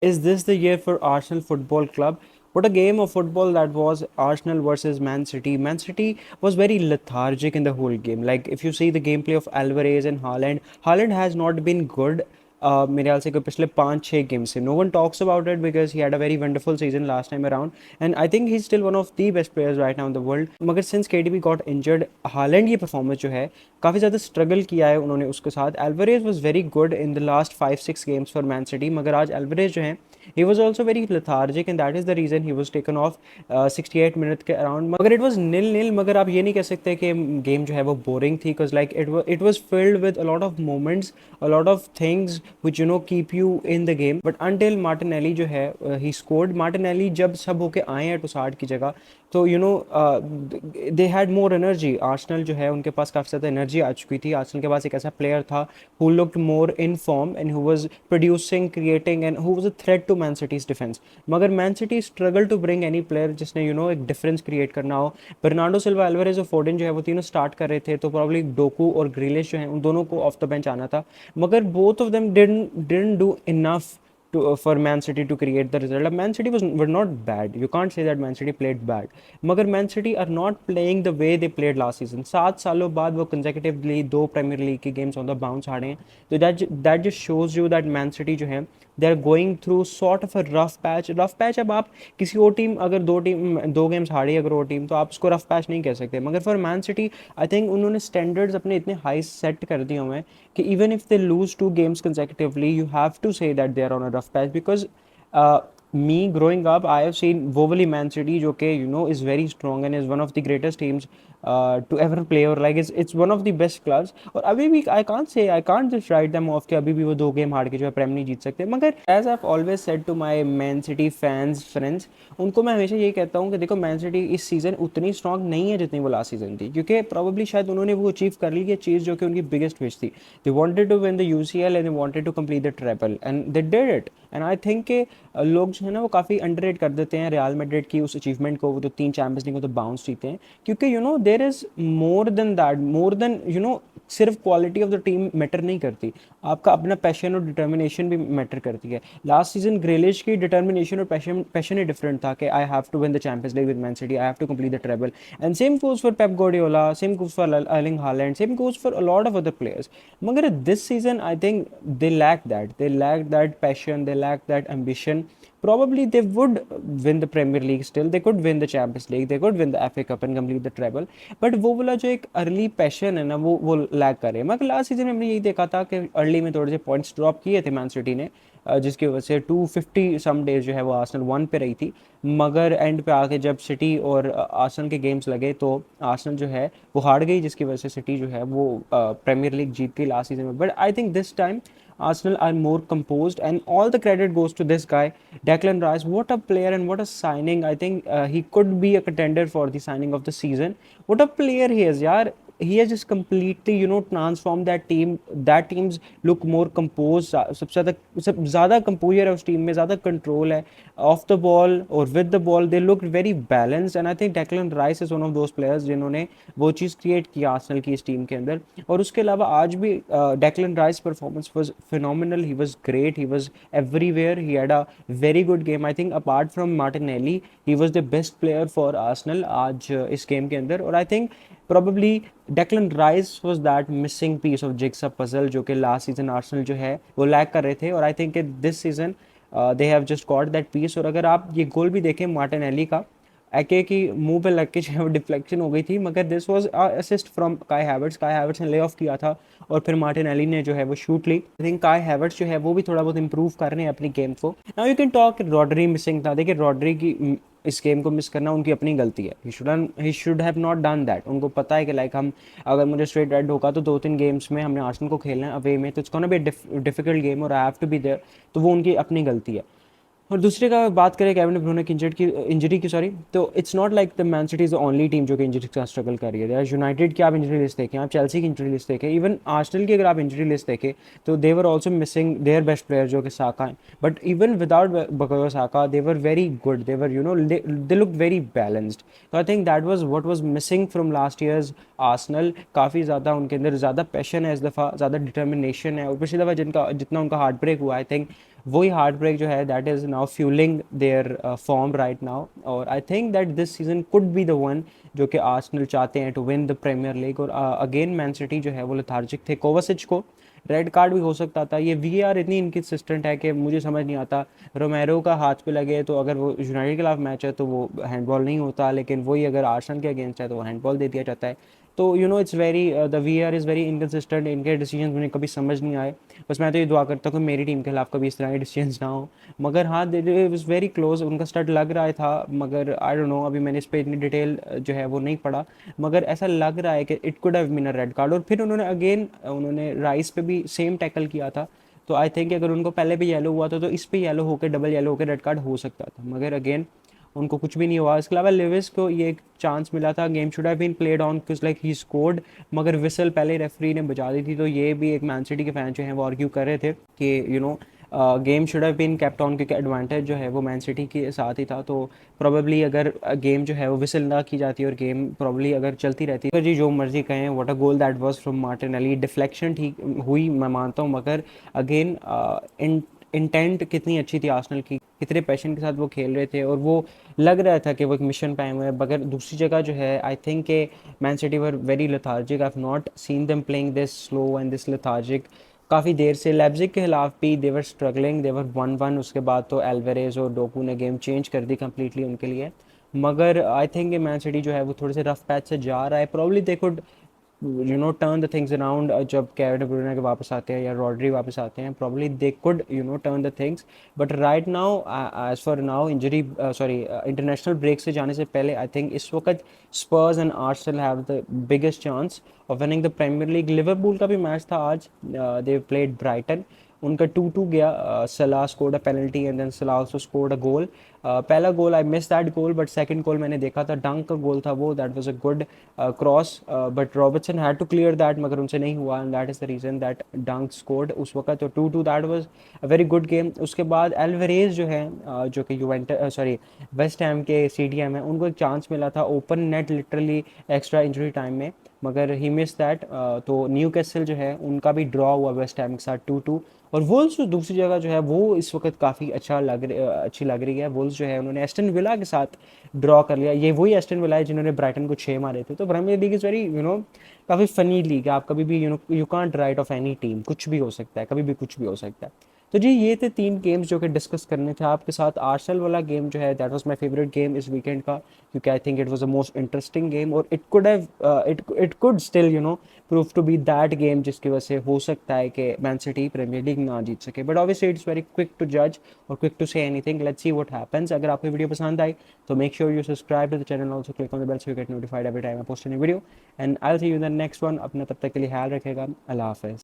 Is this the year for Arsenal Football Club? What a game of football that was. Arsenal versus Man City. Man City was very lethargic in the whole game. Like, if you see the gameplay of Alvarez and Haaland, Haaland has not been good. मेरे ख्याल से कोई पिछले 5-6 game से no one talks about it because he had a very wonderful season last time around and I think he is still one of the best players right now in the world. मगर since KDB got injured, Haaland की performance जो है काफ़ी ज़्यादा struggle किया है उन्होंने उसके साथ. Alvarez was very good in the last 5-6 games for man city, मगर आज एल्वरेज जो है he was also very lethargic and that is the reason he was taken off 68 minute के अराउंड. मगर it was nil nil. मगर आप ये नहीं कह सकते कि गेम जो है वो बोरिंग थी because like it was filled with a lot of moments, a lot of things which keep you in the game. But until Martinelli जो है he scored. Martinelli जब सब होके आए हैं टुसार्ड की जगह तो they had more energy. Arsenal जो है उनके पास काफ़ी ज़्यादा एनर्जी आ चुकी थी. आर्सेनल के पास एक ऐसा प्लेयर था who looked more in form and who was producing, creating and who was a threat to Man City's defense. मगर Man City struggled to bring any player जिसने एक डिफरेंस क्रिएट करना हो. बर्नार्डो सिल्वा, एल्वारेज और Foden जो है वो तीनों स्टार्ट कर रहे थे तो प्रॉब्ली डोकू और ग्रिलिश जो है उन दोनों को ऑफ द बेंच आना था. मगर both of them didn't do enough for Man City to create the result. Man City were not bad. You can't say that Man City played bad. मगर Man City are not playing the way they played last season. 7 सालों बाद वो consecutively 2 premiere league के games on the bounce हारे हैं. तो that just shows you that Man City जो है they are going through sort of a rough patch. Rough patch अब आप किसी और टीम अगर दो गेम्स हारी अगर वो टीम तो आप उसको रफ पैच नहीं कह सकते. मगर for man City I think उन्होंने स्टैंडर्ड्स अपने इतने हाई सेट कर दिए हुए हैं कि even if they lose 2 games consecutively you have to say that they are on a rough patch because me growing up I have seen Wovely Man City जो कि is very strong and is one of the greatest teams to ever play or like it's one of the best clubs. और अभी भी I can't just write them off कि अभी भी वो 2 game हार के जो है प्रेम नहीं जीत सकते. मगर as I've always said to my Man City fans friends, उनको मैं हमेशा यही कहता हूँ कि देखो मैन सिटी इस सीज़न उतनी स्ट्रॉन्ग नहीं है जितनी वो लास्ट सीज़न थी क्योंकि प्रॉब्ली शायद उन्होंने वो अचीव कर ली है चीज़ जो कि उनकी बिगेस्ट विश थी. They wanted to win the UCL and they wanted to complete the treble and they did it. And I think के लोग जो है ना वो काफ़ी अंडररेट कर देते हैं रियल मैड्रिड की उस अचीवमेंट को. वो तो 3 चैंपियंस लीग को तो बाउंस जीते हैं क्योंकि there is more than that, more than सिर्फ quality of the team matter नहीं करती, आपका अपना पैशन और डिटर्मिनेशन भी मैटर करती है. लास्ट सीजन ग्रेलिश की डिटर्मिनेशन और पैशन ही डिफरेंट था कि I have to win the Champions League with Man City, I have to complete the treble. And same goes for Pep Guardiola, same goes for Erling Haaland, same goes for a lot of other players. मगर this season I think they lack that passion, they lack that ambition. Probably they would win the Premier League still, they could win the Champions League, they could win the FA Cup and complete the treble. But वो वाला जो एक early passion है ना वो lag कर रहे हैं. मगर लास्ट सीजन में हमने यही देखा था कि अर्ली में थोड़े से पॉइंट्स ड्रॉप किए थे मैन सिटी ने जिसकी वजह से 250 सम डेज जो है वो आर्सेनल 1 पे रही थी. मगर एंड पे आके जब सिटी और आर्सेनल के गेम्स लगे तो आर्सेनल जो है वो हार गई जिसकी वजह से सिटी जो है वो प्रीमियर लीग जीत गई लास्ट सीजन में. But I think this time Arsenal are more composed and all the credit goes to this guy Declan Rice. What a player and what a signing. I think he could be a contender for the signing of the season. What a player he is yaar. He has just completely transformed that team. That teams look more composed. सबसे ज़्यादा composure है उस team में, ज़्यादा control है off the ball और with the ball. They looked very balanced and I think Declan Rice is one of those players जिन्होंने वो चीज़ create की आर्सेनल की इस टीम के अंदर. और उसके अलावा आज भी Declan Rice performance was phenomenal. He was great. He was everywhere. He had a very good game. I think apart from Martinelli, he was the best player for Arsenal आज इस गेम के अंदर. और I think probably Declan Rice was that missing piece of jigsaw puzzle जो कि last season Arsenal जो है वो लैग कर रहे थे. और I think this season they have just got that piece. और अगर आप ये गोल भी देखें मार्टिनेली का, एके की मुंह पे लग के जो है वो डिफ्लेक्शन हो गई थी, मगर दिस वाज असिस्ट फ्रॉम काई हैवर्ट्स ने ले ऑफ किया था और फिर मार्टिनेली ने जो है वो शूट ली. आई थिंक काई हैवर्ट्स जो है वो भी थोड़ा बहुत इंप्रूव कर रहे हैं अपनी गेम को. Now you can talk Rodri missing था. देखिए रॉड्री की इस गेम को मिस करना उनकी अपनी गलती है. He should have not done that. उनको पता है कि लाइक हम अगर मुझे स्ट्रेट रेड होगा तो 2-3 गेम्स में हमने आर्सेनल को खेलना है अवे में, तो it's gonna be difficult game और I have to be there. तो वो उनकी अपनी गलती है. और दूसरे का बात करें केविन डी ब्रूयने की इंजरी की सॉरी, तो it's not like the man city is the only team जो कि इंजरी के साथ स्ट्रगल कर रही है. यूनाइटेड की आप इंजरी लिस्ट देखें, आप चेल्सी की इंजरी लिस्ट देखें, इवन आर्सेनल की अगर आप इंजरी लिस्ट देखें तो they were also missing their best player जो कि साका हैं. But even without Bukayo Saka they were very good. They were they look very balanced. तो I think that was what was missing from last years Arsenal. काफ़ी ज़्यादा उनके अंदर ज़्यादा passion है इस दफ़ा, ज़्यादा डिटर्मिनेशन है. और पिछली दफ़ा जितना उनका हार्ट ब्रेक हुआ आई थिंक वही हार्ट ब्रेक जो है that is now fuelling their form right now, और I think that this season could be the one जो कि आर्सेनल चाहते हैं to win the Premier League. और अगेन मैन सिटी जो है वो लेथार्जिक थे, कोवासिच को रेड कार्ड भी हो सकता था। ये वीआर इतनी इनकन्सिस्टेंट है कि मुझे समझ नहीं आता। रोमेरो का हाथ पे लगे तो अगर वो यूनाइटेड के खिलाफ मैच है तो वो हैंडबॉल नहीं होता, लेकिन वही अगर आर्सेनल के अगेंस्ट है तो वो हैंडबॉल दे दिया जाता है। तो you know it's very the VR is very inconsistent, इनके डिसीजन मुझे कभी समझ नहीं आए। बस मैं तो ये दुआ करता हूँ कि मेरी टीम के खिलाफ कभी इस तरह के डिसीजन ना हो। मगर हाँ इट वेरी क्लोज, उनका स्टार्ट लग रहा था, मगर आई डोंट नो, अभी मैंने इस पर इतनी डिटेल जो है वो नहीं पढ़ा। मगर ऐसा लग रहा है कि it could have been a red card. और फिर उन्होंने अगेन उन्होंने राइस पे भी सेम टैकल किया था, तो आई थिंक अगर उनको पहले भी येलो हुआ था तो इस पे येलो होकर डबल येलो होकर रेड कार्ड हो सकता था, मगर अगेन उनको कुछ भी नहीं हुआ। इसके अलावा लिविस को ये एक चांस मिला था, game should have been played on because like he scored, मगर विसल पहले रेफरी ने बजा दी थी। तो ये भी एक मैन सिटी के फैन जो हैं वो आर्ग्यू कर रहे थे कि you know game should have been kept on, क्योंकि एडवांटेज जो है वो मैन सिटी के साथ ही था। तो प्रॉबेबली अगर गेम जो है वो विसल ना की जाती और गेम प्रॉबली अगर चलती रहती तो जी जो मर्जी कहें, what a goal that was from Martinelli. Deflection ठीक हुई मैं मानता हूँ, मगर अगेन इंटेंट कितनी अच्छी थी आर्सेनल की, कितने पैशन के साथ वो खेल रहे थे, और वो लग रहा था कि वो एक मिशन पे आए हुए हैं। मगर दूसरी जगह जो है आई थिंक के man city were very lethargic, I have not seen them playing this slow and this lethargic. काफ़ी देर से लेप्जिग के खिलाफ भी देवर स्ट्रगलिंग, देवर 1-1, उसके बाद तो एल्वेरेज और डोकू ने गेम चेंज कर दी कम्प्लीटली उनके लिए। मगर आई थिंक मैन सिटी जो है वो थोड़े से रफ पैच से जा रहा है, probably they could you know turn the things around. जब केविन डी ब्रुयने के वापस आते हैं या रॉड्री वापस आते हैं, probably they could you know turn the things. But right now as for now injury sorry international break से जाने से पहले आई थिंक इस वक्त Spurs and Arsenal have the biggest chance of winning the Premier League. Liverpool का भी match था आज, दे प्लेड ब्राइटन, उनका 2-2 गया। Salah scored a penalty and then Salah also scored a goal. पहला goal I miss that goal, but second goal मैंने देखा था, डंक का गोल था वो, that was a good cross, but Robertson had to clear that, मगर उनसे नहीं हुआ and that is the reason that Dunk scored उस वक्त। तो 2-2 that was a very good game. उसके बाद एल्वरेज जो है जो कि यूवेंटस सॉरी वेस्ट हैम के सीडीएम है, उनको एक चांस मिला था open net literally extra injury time में, मगर ही मिस दैट। तो न्यू कैसल जो है उनका भी ड्रॉ हुआ वेस्ट हैम के साथ 2-2। और वुल्स जो दूसरी जगह जो है वो इस वक्त काफ़ी अच्छी लग रही है। वुल्स जो है उन्होंने एस्टन विला के साथ ड्रॉ कर लिया, ये वही एस्टन विला है जिन्होंने ब्राइटन को 6 मारे थे। तो Premier League is very you know काफ़ी फनी लीग है, आप कभी भी you know you can't write off any team, कुछ भी हो सकता है, कभी भी कुछ भी हो सकता है। तो जी ये थे 3 गेम्स जो कि डिस्कस करने थे आपके साथ। आर्सेनल वाला गेम जो है that was my favourite game इस वीकेंड का, क्योंकि I think it was the most interesting game, और it could still you know prove to be that game जिसकी वजह से हो सकता है कि मैन सिटी प्रीमियर लीग ना जीत सके। But obviously it's very quick to जज और quick to say anything, let's see what happens. अगर आपको वीडियो पसंद आई तो make sure you subscribe to the channel, also click on the bell so you get notified every time I post any video, and I will see you in the next one. अपना तब तक के लिए ख्याल रखेगा, अल्लाह हाफिज़।